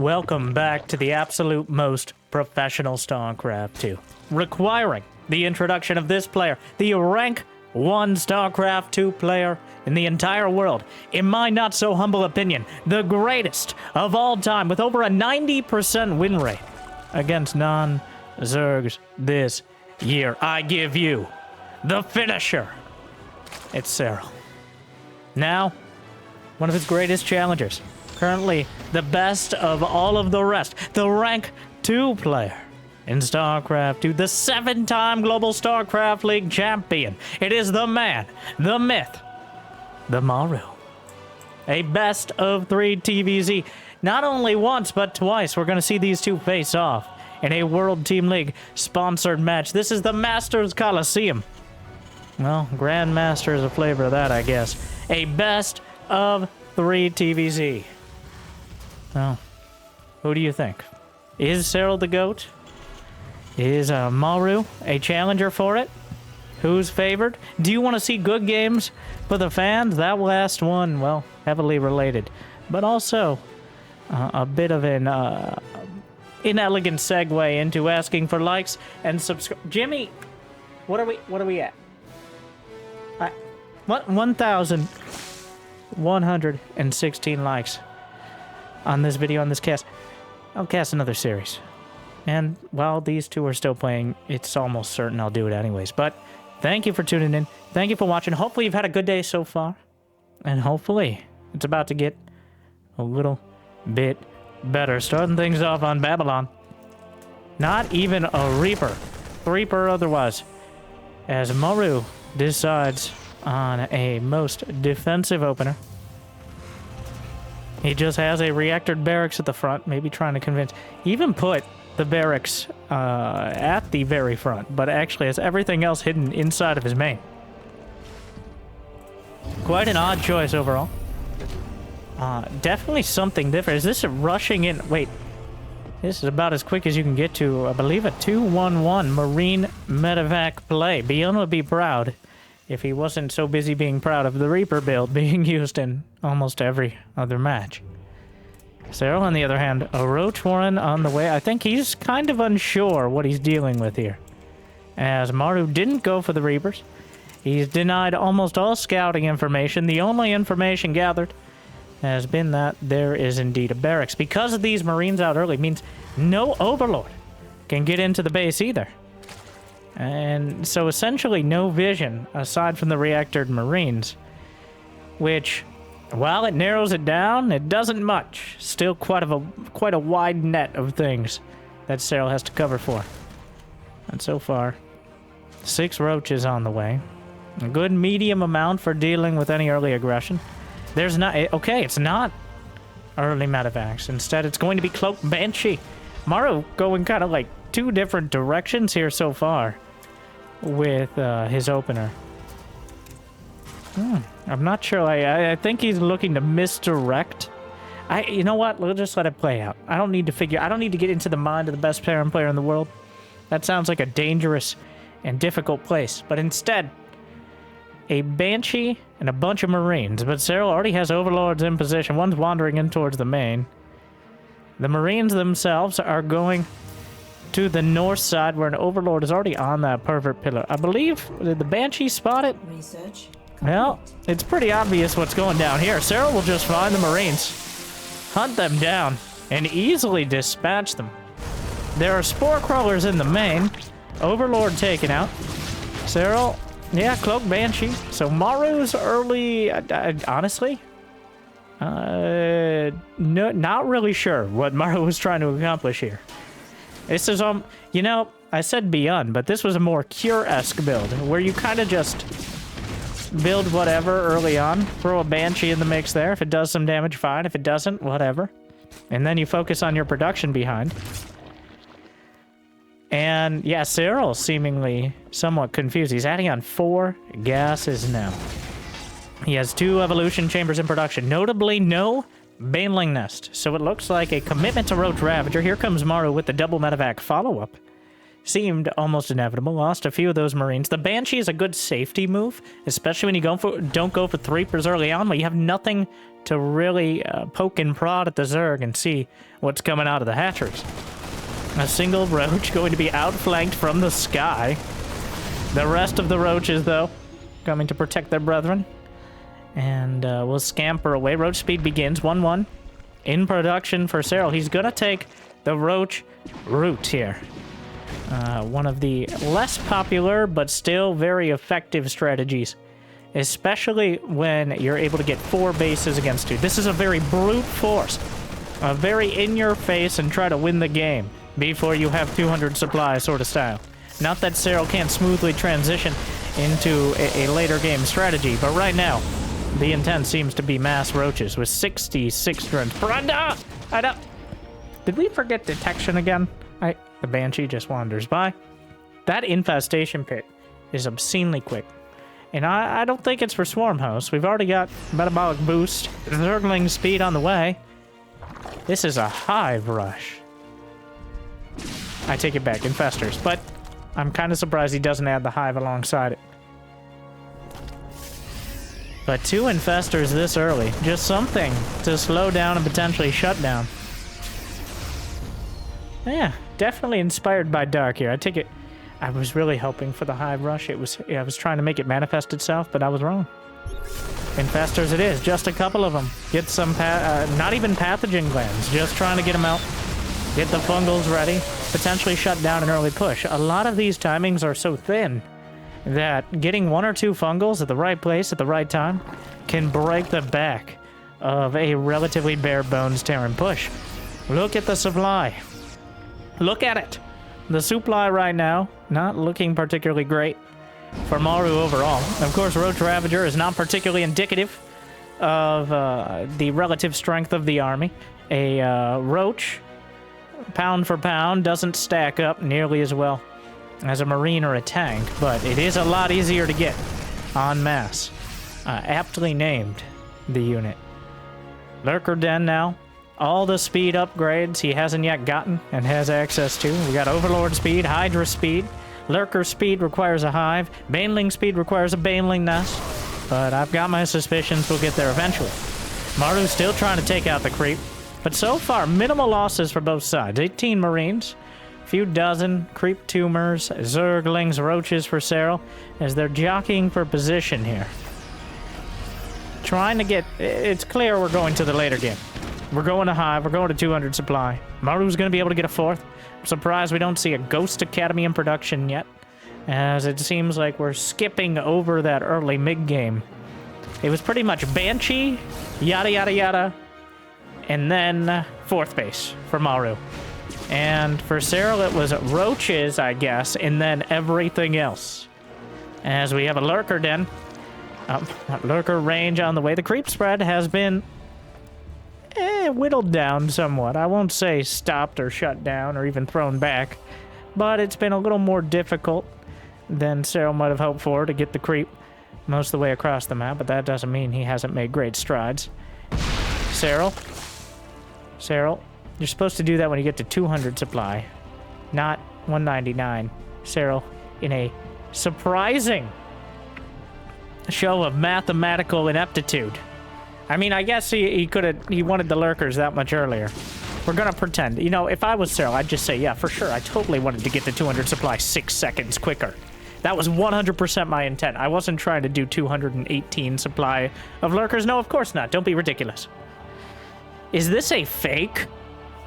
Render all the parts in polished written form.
Welcome back to the absolute most professional StarCraft 2, requiring the introduction of this player, the rank 1 StarCraft 2 player in the entire world. In my not so humble opinion, the greatest of all time with over a 90% win rate against non-Zergs this year. I give you the finisher. It's Serral. Now, one of his greatest challengers. Currently, the best of all of the rest. The rank 2 player in StarCraft 2. The 7-time Global StarCraft League champion. It is the man, the myth, the Maru. A best of 3 TVZ. Not only once, but twice. We're going to see these two face off in a World Team League sponsored match. This is the Masters Coliseum. Well, Grandmaster is a flavor of that, I guess. A best of 3 TVZ. Well, who do you think? Is Serral the GOAT? Is Maru a challenger for it? Who's favored? Do you want to see good games for the fans? That last one, well, heavily related. But also, a bit of an inelegant segue into asking for likes and subscribe. Jimmy, what are we at? 1,116 likes on this video, on this cast. I'll cast another series. And while these two are still playing, it's almost certain I'll do it anyways. But thank you for tuning in. Thank you for watching. Hopefully you've had a good day so far. And hopefully it's about to get a little bit better. Starting things off on Babylon. Not even a Reaper. Reaper otherwise. As Maru decides on a most defensive opener. He just has a reactored barracks at the front, maybe trying to convince. He even put the barracks at the very front, but actually has everything else hidden inside of his main. Quite an odd choice overall. Definitely something different. Is this a rushing in? Wait, this is about as quick as you can get to, I believe, a 2-1-1 Marine medevac play. Beyond would be proud if he wasn't so busy being proud of the Reaper build being used in almost every other match. Serral, on the other hand, a Roach Warren on the way. I think he's kind of unsure what he's dealing with here. As Maru didn't go for the Reapers. He's denied almost all scouting information. The only information gathered has been that there is indeed a barracks. Because of these Marines out early means no Overlord can get into the base either. And so essentially no vision aside from the reactored Marines, which, while it narrows it down, it doesn't much. Still quite a wide net of things that Serral has to cover for. And so far, 6 roaches on the way. A good medium amount for dealing with any early aggression. There's not, okay, it's not early medevacs. Instead, it's going to be Cloaked Banshee. Maru going kind of like 2 different directions here so far with his opener. I'm not sure. I think he's looking to misdirect. You know what? We'll just let it play out. I don't need to get into the mind of the best Terran player in the world. That sounds like a dangerous and difficult place. But instead, a Banshee and a bunch of Marines. But Serral already has Overlords in position. One's wandering in towards the main. The Marines themselves are going to the north side where an Overlord is already on that pervert pillar. I believe, did the Banshee spot it? Research. Well, it's pretty obvious what's going down here. Serral will just find the Marines, hunt them down, and easily dispatch them. There are Spore Crawlers in the main. Overlord taken out. Serral, yeah, Cloaked Banshee. So Maru's early, honestly, no, not really sure what Maru was trying to accomplish here. This is, you know, I said Beyond, but this was a more Cure-esque build, where you kind of just build whatever early on, throw a Banshee in the mix there. If it does some damage, fine. If it doesn't, whatever. And then you focus on your production behind. And, yeah, Serral seemingly somewhat confused. He's adding on 4 gases now. He has 2 evolution chambers in production. Notably, no Baneling Nest. So it looks like a commitment to Roach Ravager. Here comes Maru with the double medevac follow-up. seemed almost inevitable. Lost a few of those Marines. The Banshee is a good safety move, especially when you don't go for 3pers early on, but you have nothing to really poke and prod at the Zerg and see what's coming out of the hatcheries. A single Roach going to be outflanked from the sky. The rest of the Roaches, though, coming to protect their brethren. And we'll scamper away. Roach speed begins 1-1 in production for Serral. He's going to take the Roach route here. One of the less popular but still very effective strategies, especially when you're able to get 4 bases against 2. This is a very brute force, a very in-your-face and try to win the game before you have 200 supply sort of style. Not that Serral can't smoothly transition into a later game strategy, but right now, the intent seems to be mass Roaches with 66 drones. Did we forget detection again? The Banshee just wanders by. That infestation pit is obscenely quick. And I don't think it's for Swarm Hosts. We've already got metabolic boost, Zergling speed on the way. This is a hive rush. I take it back, infestors, but I'm kind of surprised he doesn't add the hive alongside it. But 2 infestors this early, just something to slow down and potentially shut down. Yeah, definitely inspired by Dark here. I take it. I was really hoping for the hive rush. I was trying to make it manifest itself, but I was wrong. Infestors it is, just a couple of them. Get some, not even pathogen glands, just trying to get them out. Get the fungals ready, potentially shut down an early push. A lot of these timings are so thin that getting 1 or 2 fungals at the right place at the right time can break the back of a relatively bare bones Terran push. Look at the supply. Look at it. The supply right now, not looking particularly great for Maru overall. Of course, Roach Ravager is not particularly indicative of the relative strength of the army. A Roach, pound for pound, doesn't stack up nearly as well as a Marine or a tank, but it is a lot easier to get en masse. Aptly named, the unit. Lurker Den now. All the speed upgrades he hasn't yet gotten and has access to. We got Overlord speed, Hydra speed. Lurker speed requires a hive. Baneling speed requires a Baneling nest. But I've got my suspicions we'll get there eventually. Maru's still trying to take out the creep. But so far, minimal losses for both sides. 18 Marines, few dozen creep tumors, Zerglings, Roaches for Serral, as they're jockeying for position here. Trying to get... It's clear we're going to the later game. We're going to hive. We're going to 200 supply. Maru's going to be able to get a 4th. I'm surprised we don't see a Ghost Academy in production yet, as it seems like we're skipping over that early mid-game. It was pretty much Banshee, yada yada yada, and then 4th base for Maru. And for Serral, it was Roaches, I guess, and then everything else. As we have a Lurker Den. Lurker range on the way. The creep spread has been... whittled down somewhat. I won't say stopped or shut down or even thrown back, but it's been a little more difficult than Serral might have hoped for to get the creep most of the way across the map, but that doesn't mean he hasn't made great strides. Serral, you're supposed to do that when you get to 200 supply, not 199. Serral, in a surprising show of mathematical ineptitude. I mean, I guess he wanted the Lurkers that much earlier. We're gonna pretend. You know, if I was Serral, I'd just say, yeah, for sure, I totally wanted to get to 200 supply 6 seconds quicker. That was 100% my intent. I wasn't trying to do 218 supply of Lurkers. No, of course not. Don't be ridiculous. Is this a fake?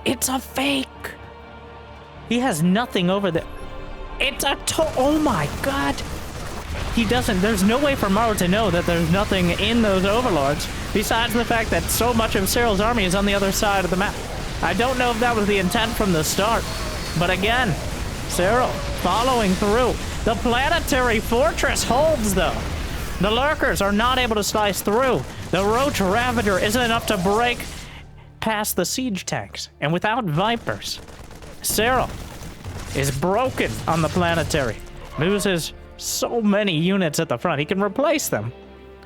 It's a fake. He has nothing over there. It's a oh my god. He doesn't, there's no way for Maru to know that there's nothing in those Overlords, besides the fact that so much of Serral's army is on the other side of the map. I don't know if that was the intent from the start, but again, Serral following through. The planetary fortress holds, though. The Lurkers are not able to slice through. The Roach Ravager isn't enough to break past the siege tanks. And without Vipers, Serral is broken on the planetary. Loses so many units at the front. He can replace them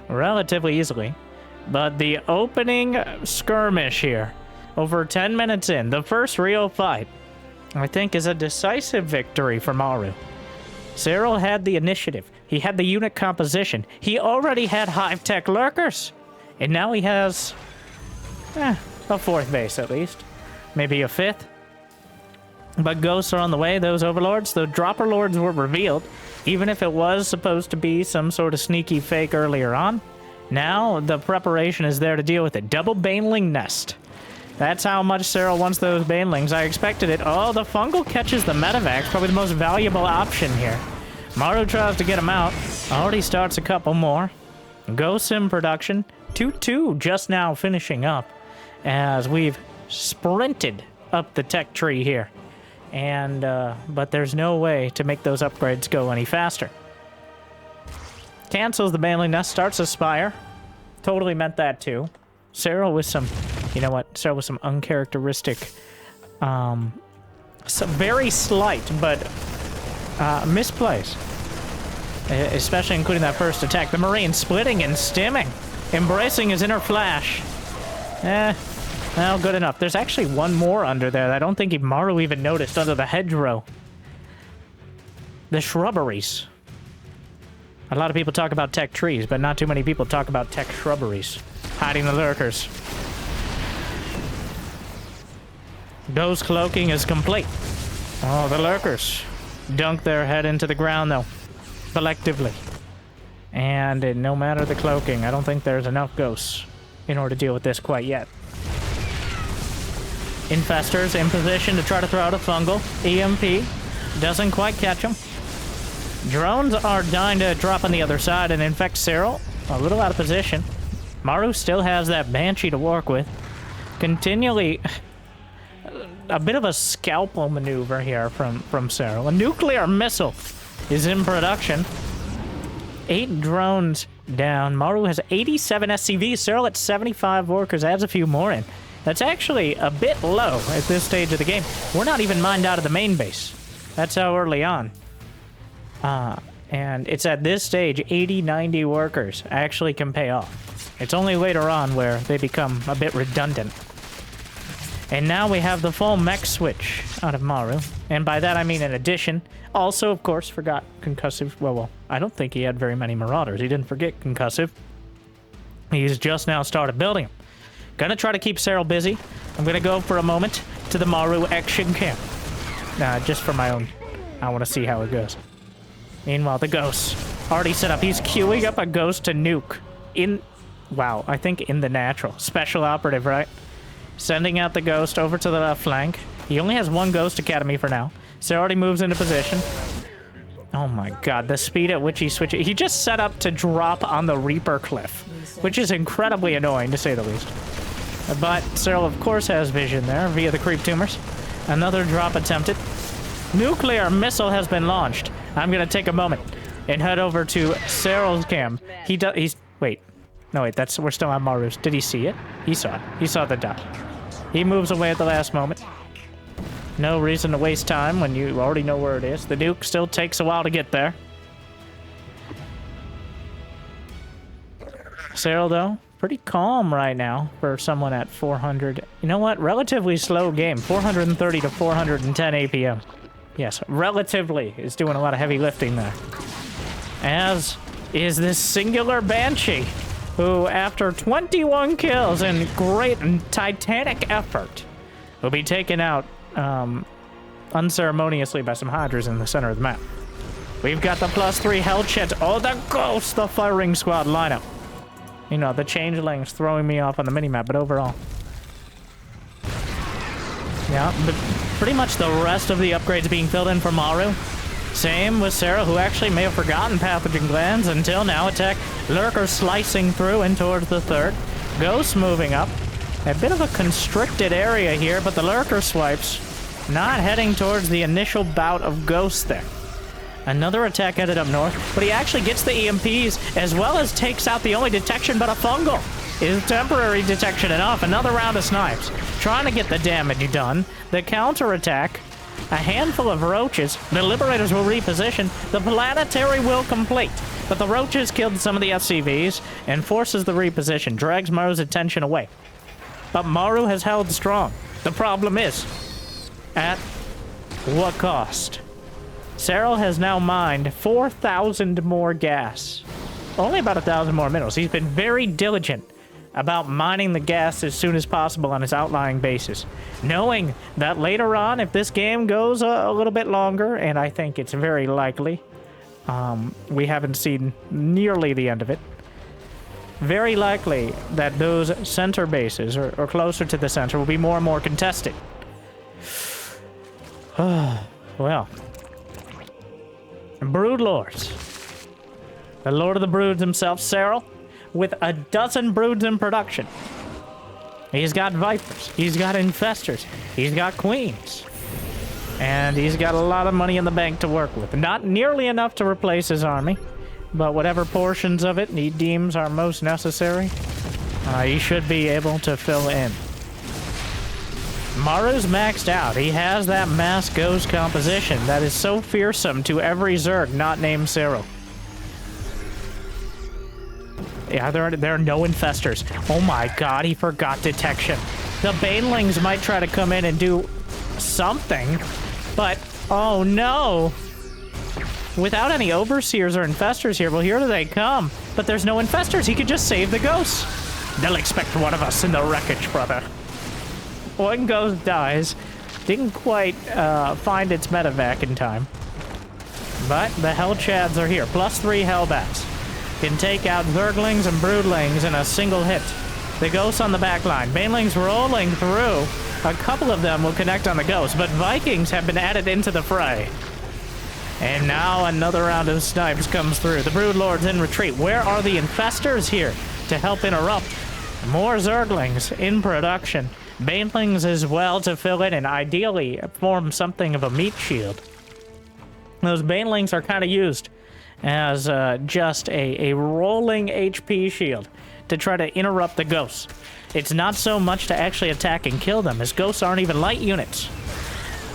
relatively easily. But the opening skirmish here, over 10 minutes in, the first real fight, I think, is a decisive victory for Maru. Serral had the initiative. He had the unit composition. He already had hive-tech lurkers. And now he has a fourth base at least. Maybe a fifth. But ghosts are on the way, those overlords. The dropper lords were revealed. Even if it was supposed to be some sort of sneaky fake earlier on. Now the preparation is there to deal with it. Double baneling nest. That's how much Serral wants those banelings. I expected it. Oh, the fungal catches the medevacs. Probably the most valuable option here. Maru tries to get him out. Already starts a couple more. Ghosts in production. 2-2 just now finishing up. As we've sprinted up the tech tree here. And, but there's no way to make those upgrades go any faster. Cancels the baneling nest. Starts a spire. Totally meant that too. Serral with some... You know what? Serral with some uncharacteristic, some very slight, but misplays. Especially including that first attack. The Marine splitting and stimming. Embracing his inner flash. Well, good enough. There's actually one more under there that I don't think Maru even noticed under the hedgerow. The shrubberies. A lot of people talk about tech trees, but not too many people talk about tech shrubberies. Hiding the lurkers. Ghost cloaking is complete. Oh, the lurkers dunk their head into the ground, though, collectively. And no matter the cloaking, I don't think there's enough ghosts in order to deal with this quite yet. Infestors in position to try to throw out a fungal. EMP doesn't quite catch them. Drones are dying to drop on the other side and infect Serral. A little out of position. Maru still has that Banshee to work with. Continually... A bit of a scalpel maneuver here from Serral. A nuclear missile is in production. 8 drones down. Maru has 87 SCVs. Serral at 75 workers. Adds a few more in. That's actually a bit low at this stage of the game. We're not even mined out of the main base. That's how early on. And it's at this stage, 80, 90 workers actually can pay off. It's only later on where they become a bit redundant. And now we have the full mech switch out of Maru. And by that I mean in addition. Also, of course, forgot concussive. Well, I don't think he had very many marauders. He didn't forget concussive. He's just now started building them. Gonna try to keep Serral busy. I'm gonna go for a moment to the Maru action camp. Just for my own... I want to see how it goes. Meanwhile, the ghosts already set up. He's queuing up a ghost to nuke. Wow, I think in the natural. Special operative, right? Sending out the ghost over to the left flank. He only has one ghost academy for now. So already moves into position. Oh my god, the speed at which he switches. He just set up to drop on the Reaper cliff, which is incredibly annoying to say the least. But Serral, of course, has vision there via the creep tumors. Another drop attempted. Nuclear missile has been launched. I'm gonna take a moment and head over to Serral's camp. Wait. No, wait, we're still on Maru's. Did he see it? He saw it. He saw the dot. He moves away at the last moment. No reason to waste time when you already know where it is. The nuke still takes a while to get there. Serral, though, pretty calm right now for someone at 400. You know what? Relatively slow game. 430 to 410 APM. Yes, relatively is doing a lot of heavy lifting there. As is this singular Banshee, who, after 21 kills and great and titanic effort, will be taken out unceremoniously by some Hydras in the center of the map. We've got the +3 Hellchets. Oh, the ghosts, the firing squad lineup. You know, the changelings throwing me off on the minimap, but overall. Yeah, but pretty much the rest of the upgrades being filled in for Maru. Same with Serral, who actually may have forgotten pathogen glands until now. Attack lurker slicing through and towards the third. Ghost moving up. A bit of a constricted area here, but the lurker swipes not heading towards the initial bout of ghosts there. Another attack headed up north, but he actually gets the EMPs as well as takes out the only detection but a fungal. Is temporary detection enough? Another round of snipes. Trying to get the damage done. The counterattack. A handful of roaches. The Liberators will reposition. The planetary will complete. But the roaches killed some of the SCVs and forces the reposition. Drags Maru's attention away. But Maru has held strong. The problem is, at what cost? Serral has now mined 4,000 more gas. Only about 1,000 more minerals. He's been very diligent about mining the gas as soon as possible on his outlying bases, knowing that later on, if this game goes a little bit longer, and I think it's very likely, we haven't seen nearly the end of it, very likely that those center bases, or closer to the center, will be more and more contested. Well, Brood Lords. The Lord of the Broods himself, Serral, with a dozen broods in production. He's got Vipers, he's got Infestors, he's got Queens. And he's got a lot of money in the bank to work with. Not nearly enough to replace his army, but whatever portions of it he deems are most necessary, he should be able to fill in. Maru's maxed out. He has that mass ghost composition that is so fearsome to every Zerg not named Serral. Yeah, there are no Infestors. Oh my god, he forgot detection. The Banelings might try to come in and do something, but oh no! Without any Overseers or Infestors here, well, here they come. But there's no Infestors, he could just save the ghosts. They'll expect one of us in the wreckage, brother. One ghost dies. Didn't quite find its medevac in time. But the Hellchads are here. +3 Hellbats. Can take out Zerglings and Broodlings in a single hit. The ghosts on the back line. Banelings rolling through. A couple of them will connect on the ghosts, but Vikings have been added into the fray. And now another round of snipes comes through. The Broodlords in retreat. Where are the Infestors here to help interrupt? More Zerglings in production. Banelings as well to fill in and ideally form something of a meat shield. Those Banelings are kind of used as just a rolling HP shield to try to interrupt the ghosts. It's not so much to actually attack and kill them, as ghosts aren't even light units.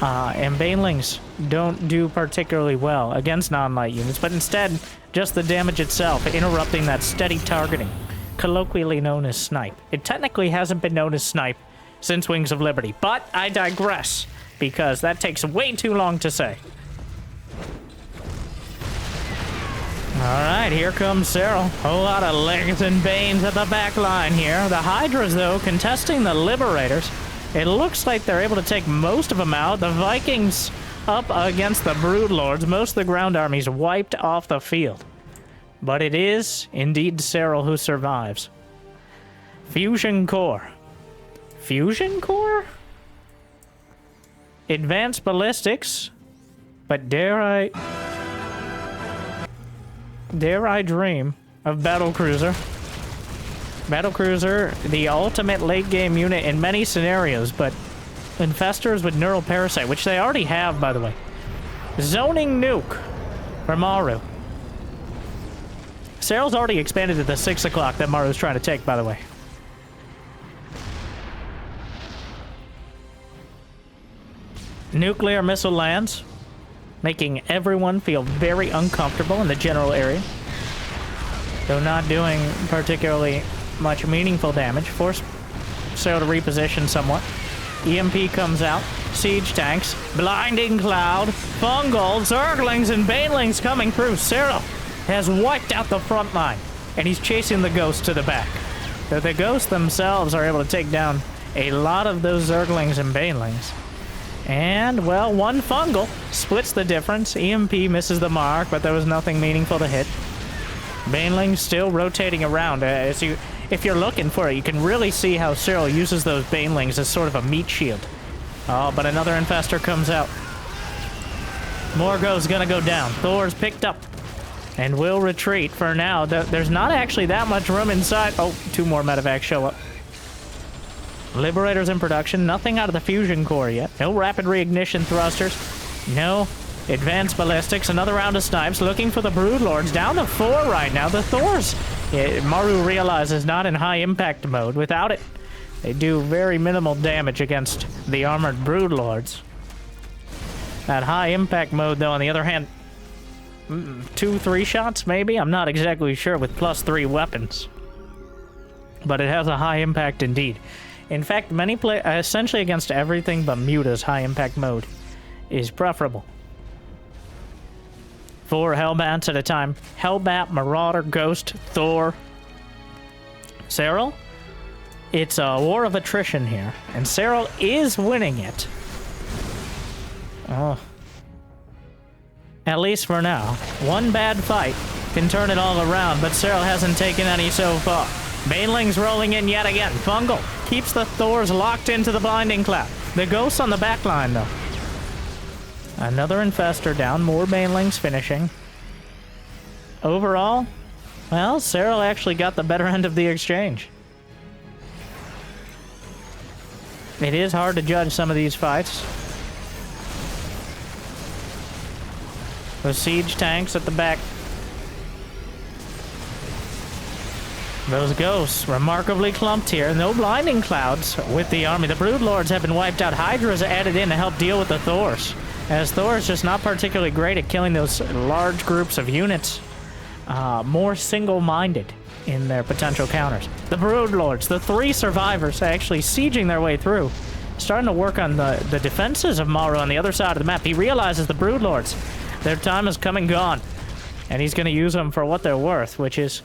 And Banelings don't do particularly well against non-light units, but instead, just the damage itself, interrupting that steady targeting, colloquially known as snipe. It technically hasn't been known as snipe since Wings of Liberty, but I digress, because that takes way too long to say. Alright, here comes Serral. Whole lot of legs and banes at the back line here. The Hydras, though, contesting the Liberators. It looks like they're able to take most of them out. The Vikings up against the Broodlords. Most of the ground armies wiped off the field. But it is indeed Serral who survives. Fusion Core. Fusion Core? Advanced Ballistics. But dare I dream of Battlecruiser. Battlecruiser, the ultimate late-game unit in many scenarios, but Infestors with Neural Parasite, which they already have, by the way. Zoning Nuke for Maru. Serral's already expanded to the 6 o'clock that Maru's trying to take, by the way. Nuclear missile lands, making everyone feel very uncomfortable in the general area. Though not doing particularly much meaningful damage. Force Serral to reposition somewhat. EMP comes out. Siege tanks. Blinding Cloud. Fungal. Zerglings and Banelings coming through. Serral has wiped out the front line. And he's chasing the ghosts to the back. Though the ghosts themselves are able to take down a lot of those Zerglings and Banelings. And, well, one Fungal splits the difference. EMP misses the mark, but there was nothing meaningful to hit. Banelings still rotating around. If you're looking for it, you can really see how Serral uses those Banelings as sort of a meat shield. Oh, but another Infestor comes out. Morgo's gonna go down. Thor's picked up and will retreat for now. There's not actually that much room inside. Oh, 2 more medevacs show up. Liberators in production. Nothing out of the fusion core yet. No rapid reignition thrusters. No advanced ballistics. Another round of snipes. Looking for the Broodlords. Down to 4 right now. The Thors, Maru realizes, not in high impact mode. Without it, they do very minimal damage against the armored Broodlords. That high impact mode, though, on the other hand, 2-3 shots maybe? I'm not exactly sure with +3 weapons. But it has a high impact indeed. In fact, many play essentially against everything but Muta's high impact mode is preferable. 4 Hellbats at a time. Hellbat, Marauder, Ghost, Thor. Serral? It's a war of attrition here, and Serral is winning it. Oh. At least for now. One bad fight can turn it all around, but Serral hasn't taken any so far. Banelings rolling in yet again. Fungal keeps the Thors locked into the Blinding Cloud. The Ghosts on the back line, though. Another Infestor down, more Banelings finishing. Overall, well, Serral actually got the better end of the exchange. It is hard to judge some of these fights. The siege tanks at the back. Those Ghosts, remarkably clumped here. No Blinding Clouds with the army. The Broodlords have been wiped out. Hydra's added in to help deal with the Thors, as Thor is just not particularly great at killing those large groups of units. More single-minded in their potential counters. The Broodlords, the 3 survivors actually sieging their way through, starting to work on the defenses of Maru on the other side of the map. He realizes the Broodlords, their time is come and gone, and he's going to use them for what they're worth, which is,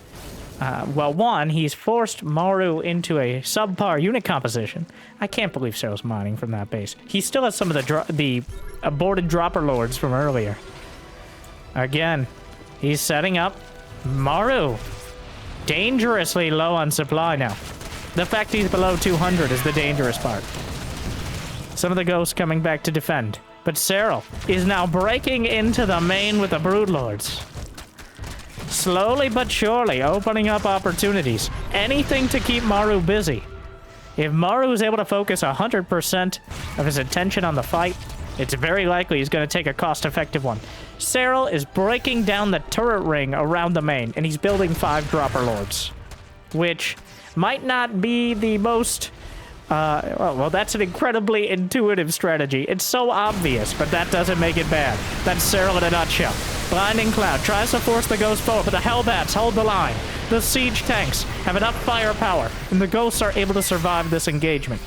well, one, he's forced Maru into a subpar unit composition. I can't believe Serral's mining from that base. He still has some of the aborted Dropper Lords from earlier. Again, he's setting up Maru. Dangerously low on supply now. The fact he's below 200 is the dangerous part. Some of the Ghosts coming back to defend. But Serral is now breaking into the main with the Broodlords. Slowly but surely opening up opportunities. Anything to keep Maru busy. If Maru is able to focus 100% of his attention on the fight, it's very likely he's going to take a cost-effective one. Serral is breaking down the turret ring around the main, and he's building 5 Dropper Lords, which might not be the most... well, that's an incredibly intuitive strategy. It's so obvious, but that doesn't make it bad. That's Serral in a nutshell. Blinding Cloud tries to force the Ghosts forward, but the Hellbats hold the line. The siege tanks have enough firepower, and the Ghosts are able to survive this engagement.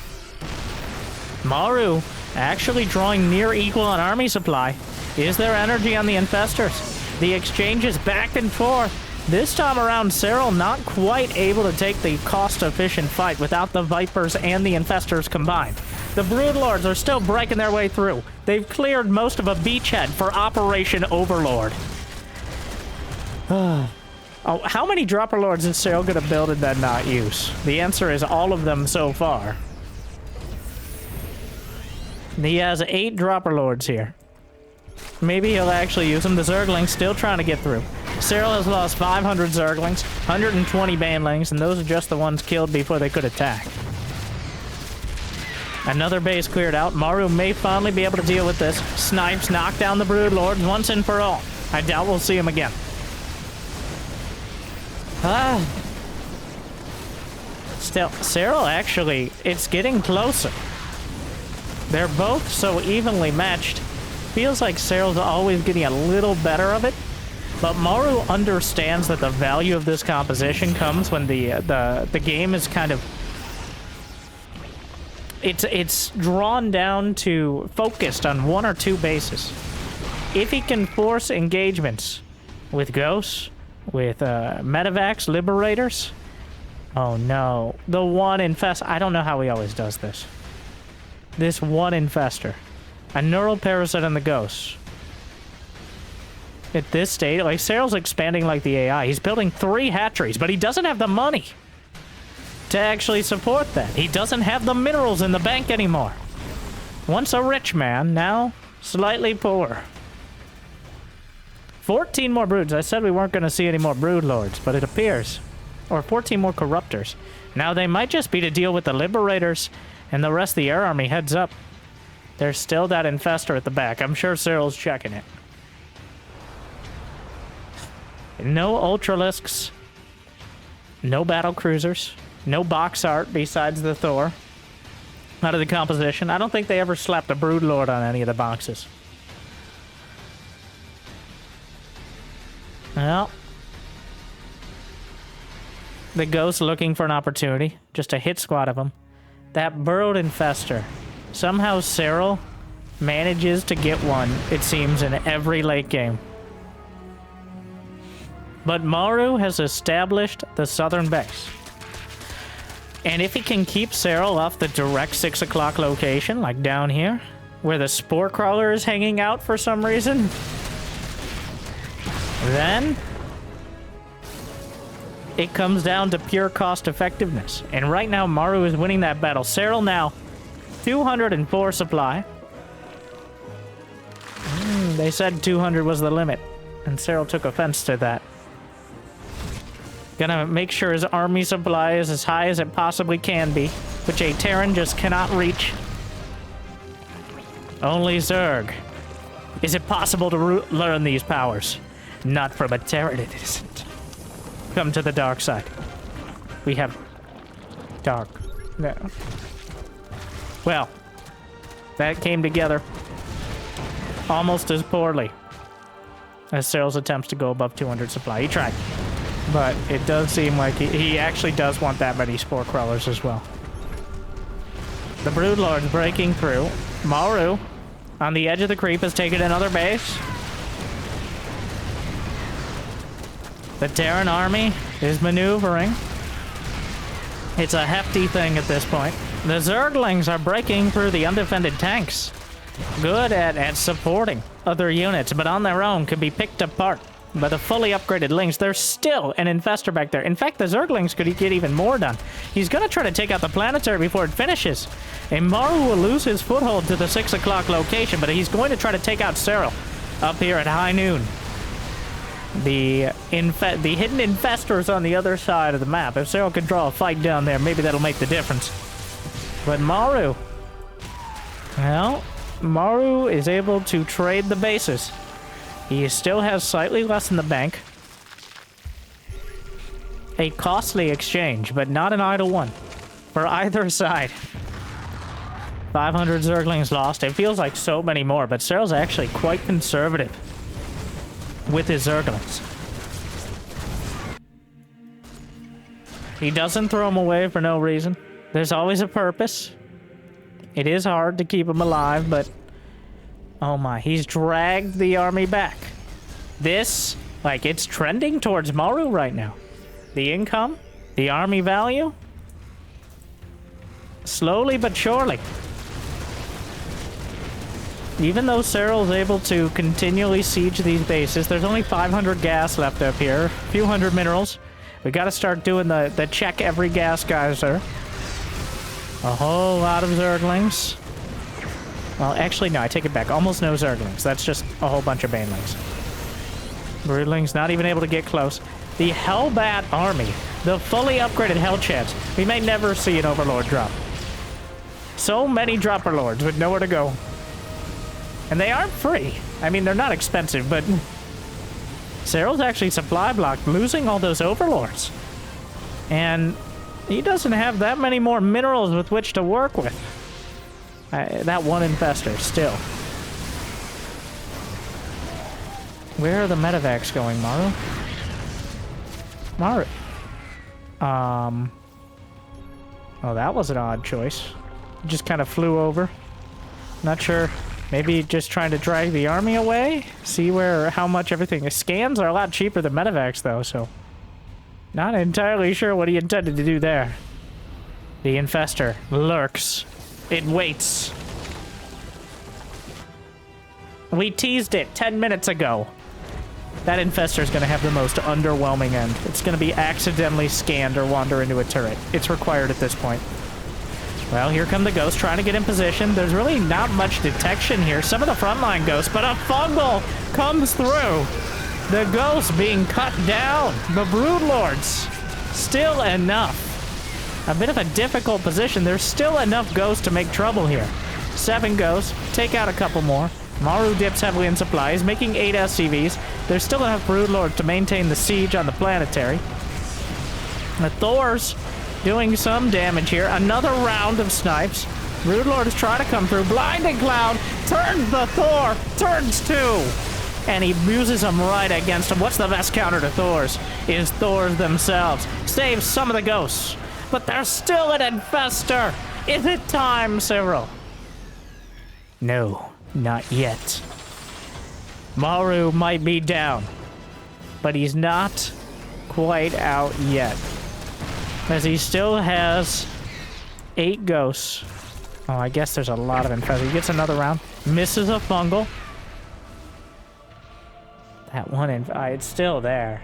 Maru actually drawing near equal on army supply. Is there energy on the Infestors? The exchanges back and forth. This time around, Serral not quite able to take the cost-efficient fight without the Vipers and the Infestors combined. The Broodlords are still breaking their way through. They've cleared most of a beachhead for Operation Overlord. Oh, how many Dropper Lords is Serral going to build and then not use? The answer is all of them so far. He has 8 Dropper Lords here. Maybe he'll actually use them. The Zerglings still trying to get through. Serral has lost 500 Zerglings, 120 Banelings, and those are just the ones killed before they could attack. Another base cleared out. Maru may finally be able to deal with this. Snipes knock down the Broodlords once and for all. I doubt we'll see him again. Still, Serral actually, it's getting closer. They're both so evenly matched. Feels like Serral's always getting a little better of it. But Maru understands that the value of this composition comes when the game is kind of... It's drawn down to focused on 1 or 2 bases. If he can force engagements with Ghosts, with Medivacs, Liberators... Oh no. The one Infest... I don't know how he always does this. This one Infestor. A Neural Parasite on the Ghosts. At this stage, like, Serral's expanding like the AI. He's building 3 hatcheries, but he doesn't have the money to actually support that. He doesn't have the minerals in the bank anymore. Once a rich man, now slightly poor. 14 more broods. I said we weren't going to see any more Broodlords, but it appears. Or 14 more Corruptors. Now they might just be to deal with the Liberators, and the rest of the air army heads up. There's still that Infestor at the back. I'm sure Serral's checking it. No Ultralisks. No battle cruisers. No box art besides the Thor. Out of the composition. I don't think they ever slapped a Broodlord on any of the boxes. Well. The Ghost looking for an opportunity. Just a hit squad of them. That burrowed Infestor. Somehow Serral manages to get one, it seems, in every late game. But Maru has established the southern base. And if he can keep Serral off the direct 6 o'clock location, like down here, where the Spore Crawler is hanging out for some reason, then it comes down to pure cost effectiveness. And right now, Maru is winning that battle. Serral now, 204 supply. They said 200 was the limit, and Serral took offense to that. Gonna make sure his army supply is as high as it possibly can be, which a Terran just cannot reach. Only Zerg. Is it possible to learn these powers? Not from a Terran, it isn't. Come to the dark side. We have dark. No. Well, that came together almost as poorly as Serral's attempts to go above 200 supply. He tried. But it does seem like he actually does want that many Spore Crawlers as well. The Broodlord's breaking through. Maru, on the edge of the creep, has taken another base. The Terran army is maneuvering. It's a hefty thing at this point. The Zerglings are breaking through the undefended tanks. Good at supporting other units, but on their own can be picked apart. By the fully upgraded Lings, there's still an infestor back there. In fact, the Zerglings could get even more done. He's going to try to take out the planetary before it finishes. And Maru will lose his foothold to the 6 o'clock location, but he's going to try to take out Serral up here at high noon. The hidden infestors on the other side of the map. If Serral can draw a fight down there, maybe that'll make the difference. But Maru, well, Maru is able to trade the bases. He still has slightly less in the bank. A costly exchange, but not an idle one for either side. 500 Zerglings lost. It feels like so many more, but Serral's actually quite conservative with his Zerglings. He doesn't throw them away for no reason. There's always a purpose. It is hard to keep them alive, but oh my, he's dragged the army back. This, like, it's trending towards Maru right now. The income, the army value, slowly but surely. Even though Serral's able to continually siege these bases, there's only 500 gas left up here, a few hundred minerals. We gotta start doing the check every gas geyser. A whole lot of Zerglings. Well, actually, no, I take it back. Almost no Zerglings. That's just a whole bunch of Banelings. Broodlings not even able to get close. The Hellbat army. The fully upgraded Hellchats. We may never see an Overlord drop. So many Dropper Lords with nowhere to go. And they aren't free. I mean, they're not expensive, but Serral's actually supply blocked, losing all those Overlords. And he doesn't have that many more minerals with which to work with. That one infestor, still. Where are the medevacs going, Maru? Maru. Oh, that was an odd choice. Just kind of flew over. Not sure. Maybe just trying to drag the army away? See how much everything is. Scans are a lot cheaper than medevacs, though, so not entirely sure what he intended to do there. The infestor lurks. It waits. We teased it 10 minutes ago. That infestor is going to have the most underwhelming end. It's going to be accidentally scanned or wander into a turret. It's required at this point. Well, here come the ghosts trying to get in position. There's really not much detection here. Some of the frontline ghosts, but a fungal comes through. The ghosts being cut down. The Broodlords, still enough. A bit of a difficult position. There's still enough ghosts to make trouble here. 7 ghosts. Take out a couple more. Maru dips heavily in supplies, making 8 SCVs. There's still enough Broodlords to maintain the siege on the planetary. The Thors doing some damage here. Another round of snipes. Broodlords try to come through. Blinding Cloud turns the Thor. Turns 2. And he uses them right against him. What's the best counter to Thors? Is Thors themselves. Saves some of the ghosts. But there's still an infestor. Is it time, Serral? No. Not yet. Maru might be down, but he's not quite out yet. As he still has 8 ghosts. Oh, I guess there's a lot of infestors. He gets another round. Misses a fungal. That one, it's still there.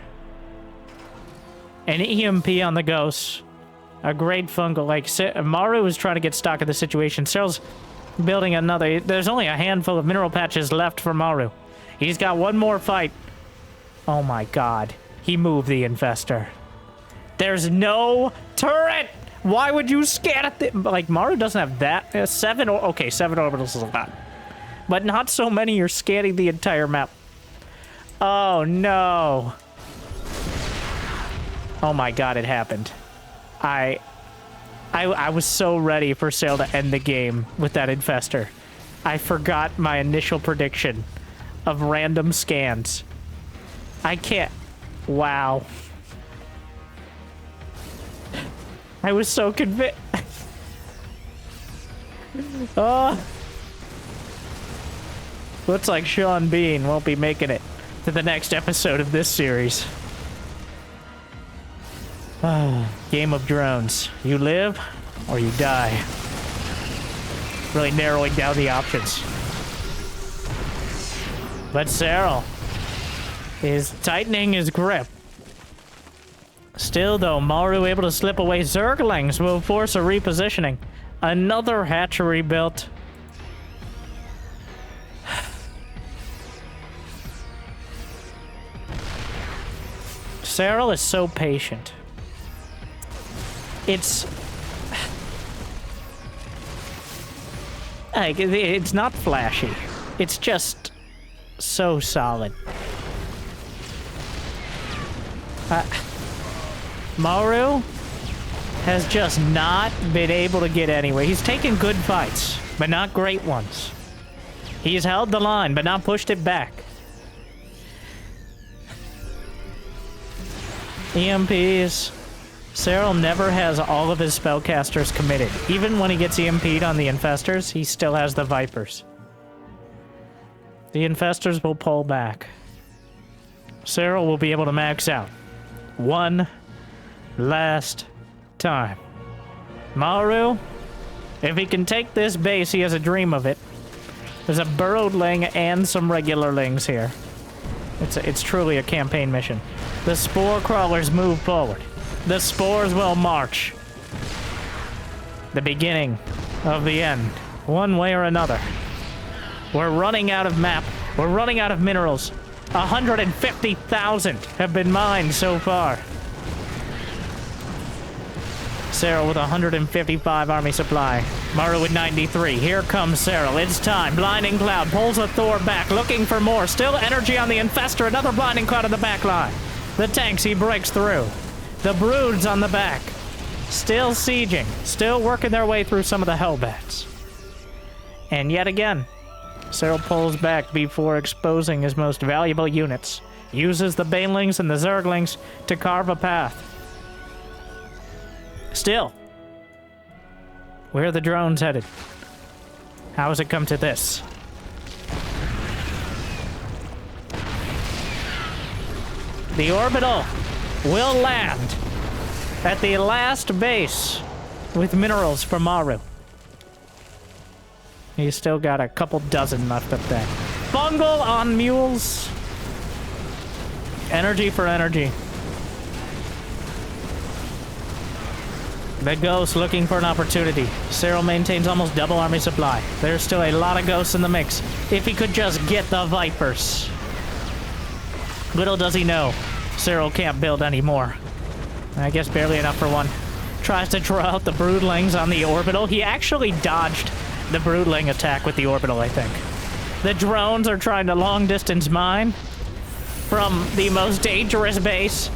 An EMP on the ghosts. A great fungal. Like, Maru is trying to get stock of the situation. Serral's building another. There's only a handful of mineral patches left for Maru. He's got one more fight. Oh my god. He moved the infestor. There's no turret! Why would you scan it? Like, Maru doesn't have that. 7 or okay, 7 orbitals is a lot. But not so many. You're scanning the entire map. Oh no. Oh my god, it happened. I was so ready for Serral to end the game with that infestor. I forgot my initial prediction of random scans. I can't. Wow. I was so convinced. Oh. Looks like Sean Bean won't be making it to the next episode of this series. Game of drones. You live or you die. Really narrowing down the options. But Serral is tightening his grip. Still, though, Maru able to slip away. Zerglings will force a repositioning. Another hatchery built. Serral is so patient. It's like, it's not flashy. It's just so solid. Maru has just not been able to get anywhere. He's taken good fights, but not great ones. He's held the line, but not pushed it back. EMPs. Serral never has all of his spellcasters committed. Even when he gets EMP'd on the infestors, he still has the Vipers. The infestors will pull back. Serral will be able to max out. One last time. Maru, if he can take this base, he has a dream of it. There's a burrowed ling and some regular lings here. It's truly a campaign mission. The spore crawlers move forward. The spores will march. The beginning of the end, one way or another. We're running out of map. We're running out of minerals. 150,000 have been mined so far. Serral with 155 army supply. Maru with 93. Here comes Serral. It's time. Blinding Cloud pulls a Thor back, looking for more. Still energy on the infestor. Another Blinding Cloud in the back line. The tanks, he breaks through. The broods on the back. Still sieging. Still working their way through some of the Hellbats. And yet again, Serral pulls back before exposing his most valuable units. Uses the Banelings and the Zerglings to carve a path. Still, where are the drones headed? How has it come to this? The orbital will land at the last base with minerals for Maru. He's still got a couple dozen left up there. Fungal on mules. Energy for energy. The ghost looking for an opportunity. Serral maintains almost double army supply. There's still a lot of ghosts in the mix. If he could just get the Vipers. Little does he know, Serral can't build anymore. I guess barely enough for one. Tries to draw out the broodlings on the orbital. He actually dodged the broodling attack with the orbital, I think. The drones are trying to long-distance mine from the most dangerous base.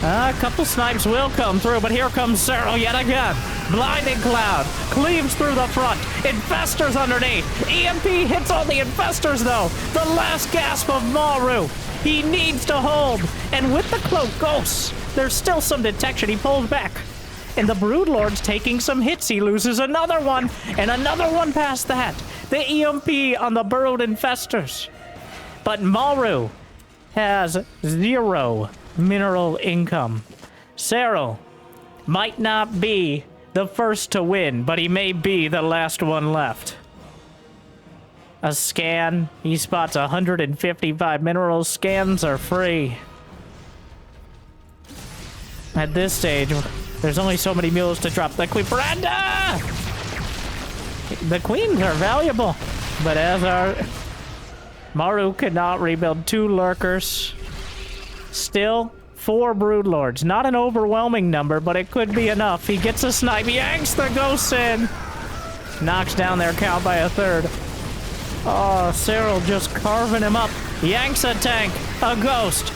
A couple snipes will come through, but here comes Serral yet again. Blinding Cloud cleaves through the front. Infestors underneath. EMP hits all the infestors, though. The last gasp of Maru. He needs to hold. And with the cloak ghosts, there's still some detection. He pulls back. And the Broodlord's taking some hits. He loses another one. And another one past that. the EMP on the burrowed infestors. But Maru has 0 mineral income. Serral might not be the first to win, but he may be the last one left. A scan. He spots 155 minerals. Scans are free. At this stage, there's only so many mules to drop. The Queen Brenda! The queens are valuable, but as our Maru could not rebuild 2 lurkers. Still, 4 broodlords. Not an overwhelming number, but it could be enough. He gets a snipe. He yanks the ghosts in. Knocks down their count by a 3rd. Oh, Serral just carving him up. Yanks a tank. A ghost.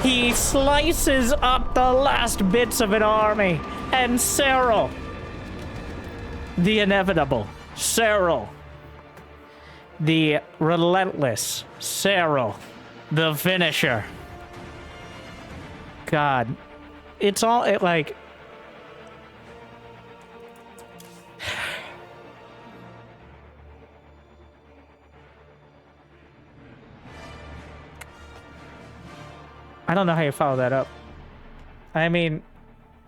He slices up the last bits of an army. And Serral, the inevitable, Serral, the relentless Serral, the finisher. God, it's all, like... I don't know how you follow that up. I mean,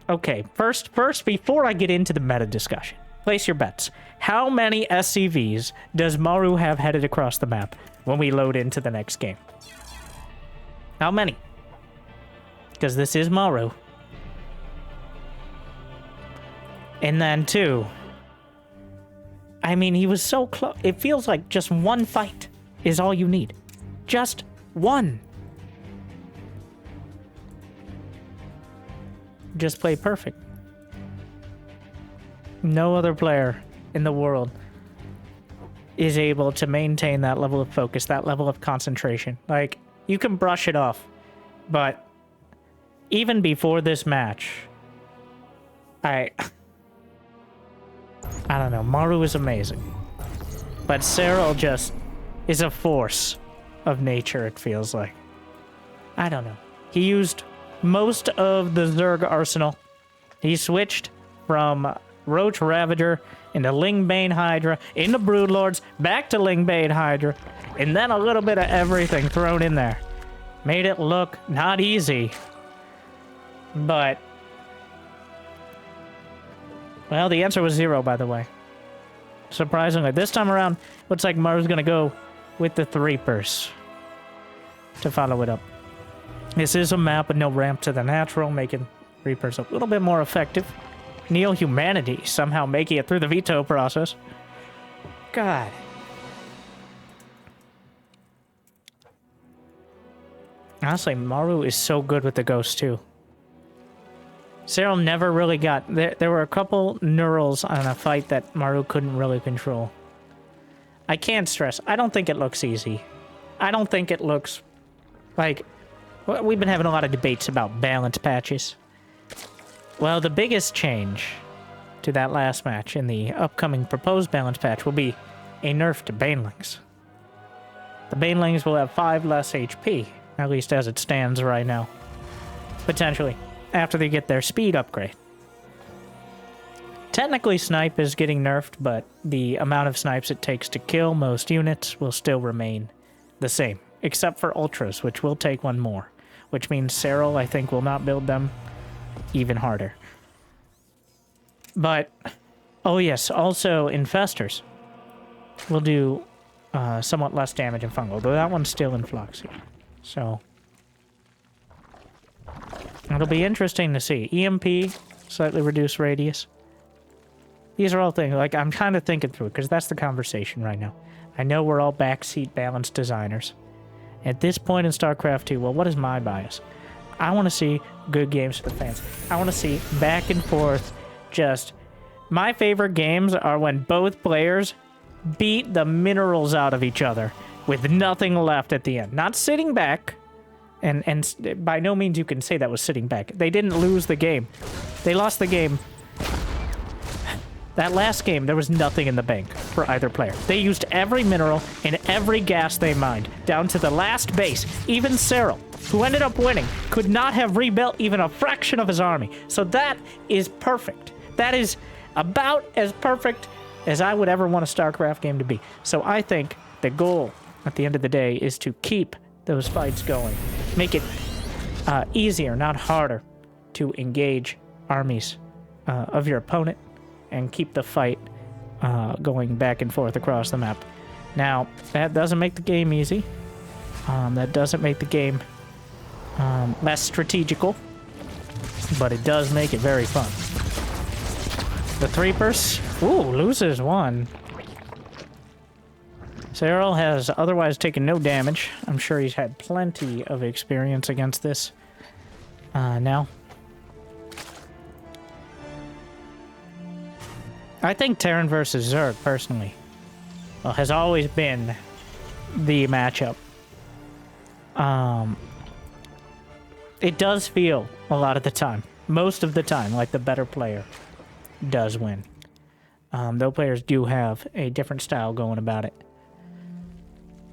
okay, first, before I get into the meta discussion, place your bets. How many SCVs does Maru have headed across the map when we load into the next game? How many? Because this is Maru. And then 2. I mean, he was so close. It feels like just 1 fight is all you need. Just 1. Just play perfect. No other player in the world is able to maintain that level of focus, that level of concentration. Like, you can brush it off, but even before this match, I don't know, Maru is amazing. But Serral just is a force of nature, it feels like. I don't know. He used most of the Zerg arsenal. He switched from Roach Ravager into Lingbane Hydra, into Broodlords, back to Lingbane Hydra, and then a little bit of everything thrown in there. Made it look not easy, but... well, the answer was 0, by the way. Surprisingly. This time around, looks like Maru's gonna go with the Threepers to follow it up. This is a map with no ramp to the natural, making Reapers a little bit more effective. Neo Humanity somehow making it through the veto process. God. Honestly, Maru is so good with the ghosts too. Serral never really got... There were a couple neurals on a fight that Maru couldn't really control. I can't stress, I don't think it looks easy. I don't think it looks like... We've been having a lot of debates about balance patches. Well, the biggest change to that last match in the upcoming proposed balance patch will be a nerf to Banelings. The Banelings will have 5 less HP, at least as it stands right now. Potentially, after they get their speed upgrade. Technically, Snipe is getting nerfed, but the amount of snipes it takes to kill most units will still remain the same, except for Ultras, which will take 1 more. Which means Serral, I think, will not build them even harder. But, oh yes, also Infestors will do somewhat less damage in Fungal, though that one's still in flux here. So, it'll be interesting to see. EMP, slightly reduced radius. These are all things, like, I'm kind of thinking through it, because that's the conversation right now. I know we're all backseat balanced designers. At this point in StarCraft 2, well, what is my bias? I want to see good games for the fans. I want to see back and forth, just... My favorite games are when both players beat the minerals out of each other with nothing left at the end. Not sitting back, and by no means you can say that was sitting back. They didn't lose the game. They lost the game. That last game, there was nothing in the bank for either player. They used every mineral and every gas they mined, down to the last base. Even Serral, who ended up winning, could not have rebuilt even a fraction of his army. So that is perfect. That is about as perfect as I would ever want a StarCraft game to be. So I think the goal at the end of the day is to keep those fights going. Make it easier, not harder, to engage armies of your opponent and keep the fight going back and forth across the map. Now, that doesn't make the game easy. That doesn't make the game less strategical, but it does make it very fun. The Threepers, loses one. Serral has otherwise taken no damage. I'm sure he's had plenty of experience against this now. I think Terran versus Zerg, personally, has always been the matchup. It does feel, a lot of the time, most of the time, like the better player does win. Though players do have a different style going about it.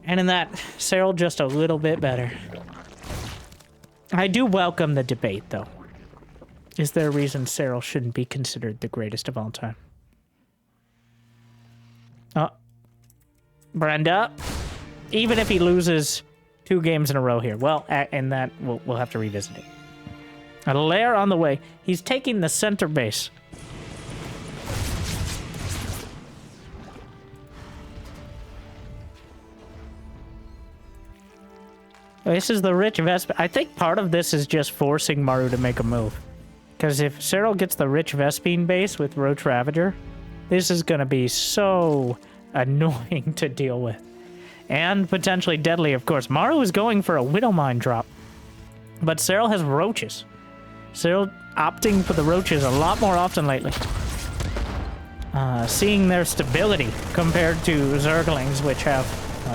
And in that, Serral just a little bit better. I do welcome the debate, though. Is there a reason Serral shouldn't be considered the greatest of all time? Brenda, even if he loses 2 games in a row here, well, and that we'll have to revisit it. A lair on the way. He's taking the center base. This is the rich Vesp. I think part of this is just forcing Maru to make a move. Because if Serral gets the rich Vespine base with Roach Ravager, this is going to be so annoying to deal with. And potentially deadly, of course. Maru is going for a Widowmine drop. But Serral has Roaches. Serral opting for the Roaches a lot more often lately. Seeing their stability compared to Zerglings, which have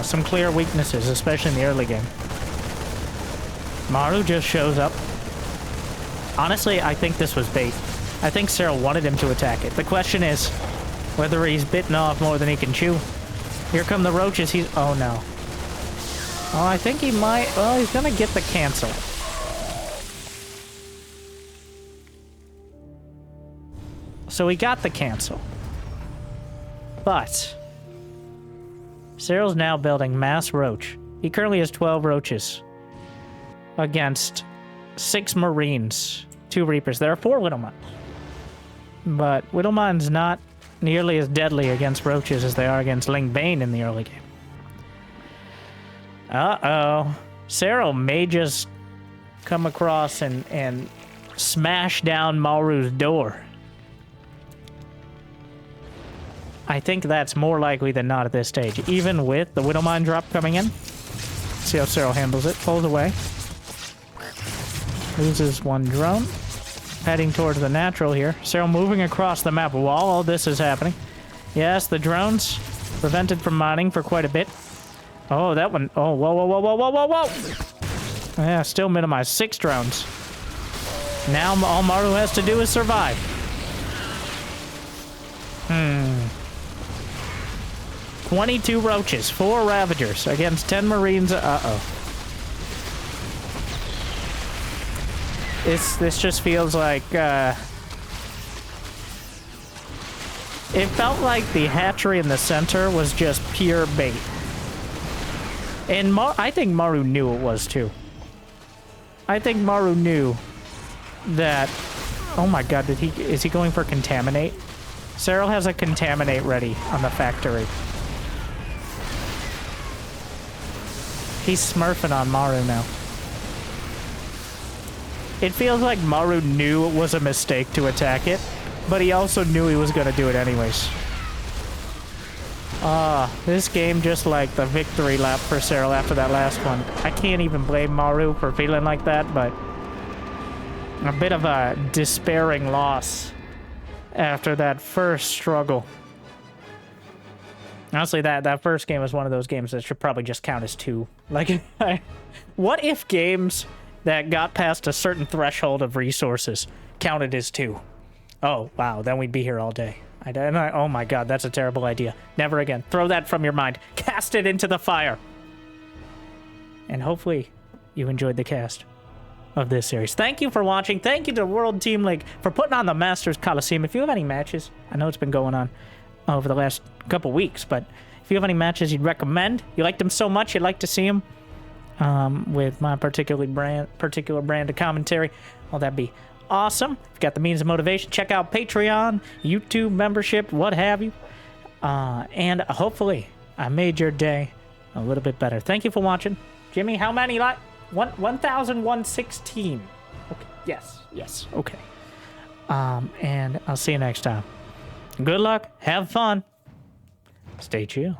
some clear weaknesses, especially in the early game. Maru just shows up. Honestly, I think this was bait. I think Serral wanted him to attack it. The question is whether he's bitten off more than he can chew. Here come the Roaches. Oh no. Oh, I think he might. Well, he's gonna get the cancel. So he got the cancel. But Serral's now building mass Roach. He currently has 12 Roaches against 6 Marines, 2 Reapers. There are 4 Widowmines. But Widowmine's not nearly as deadly against Roaches as they are against Ling Bane in the early game. Uh-oh. Serral may just come across and smash down Maru's door. I think that's more likely than not at this stage, even with the Widowmine drop coming in. See how Serral handles it. Pulls away. Loses 1 drone. Heading towards the natural here. Serral moving across the map while all this is happening. Yes, the drones prevented from mining for quite a bit. Oh, that one. Oh, whoa, whoa, whoa, whoa, whoa, whoa, whoa. Yeah, still minimized. 6 drones. Now all Maru has to do is survive. 22 Roaches, 4 Ravagers against 10 Marines. Uh-oh. This just feels like, it felt like the hatchery in the center was just pure bait. And I think Maru knew it was too. I think Maru knew that, oh my god, is he going for Contaminate? Serral has a Contaminate ready on the factory. He's smurfing on Maru now. It feels like Maru knew it was a mistake to attack it, but he also knew he was going to do it anyways. This game just like the victory lap for Serral after that last one. I can't even blame Maru for feeling like that, but a bit of a despairing loss after that first struggle. Honestly, that first game was one of those games that should probably just count as 2. Like, what if games that got past a certain threshold of resources counted as 2? Oh, wow, then we'd be here all day. Oh my god, that's a terrible idea. Never again. Throw that from your mind. Cast it into the fire. And hopefully you enjoyed the cast of this series. Thank you for watching. Thank you to World Team League for putting on the Masters Coliseum. If you have any matches, I know it's been going on, over the last couple weeks. But if you have any matches you'd recommend, you liked them so much you'd like to see them with my particular brand of commentary, well, that'd be awesome. If you got the means of motivation, check out Patreon, YouTube membership, what have you. And hopefully I made your day a little bit better. Thank you for watching. Jimmy, how many 1,116. Okay. Yes. Okay. And I'll see you next time. Good luck. Have fun. Stay chill.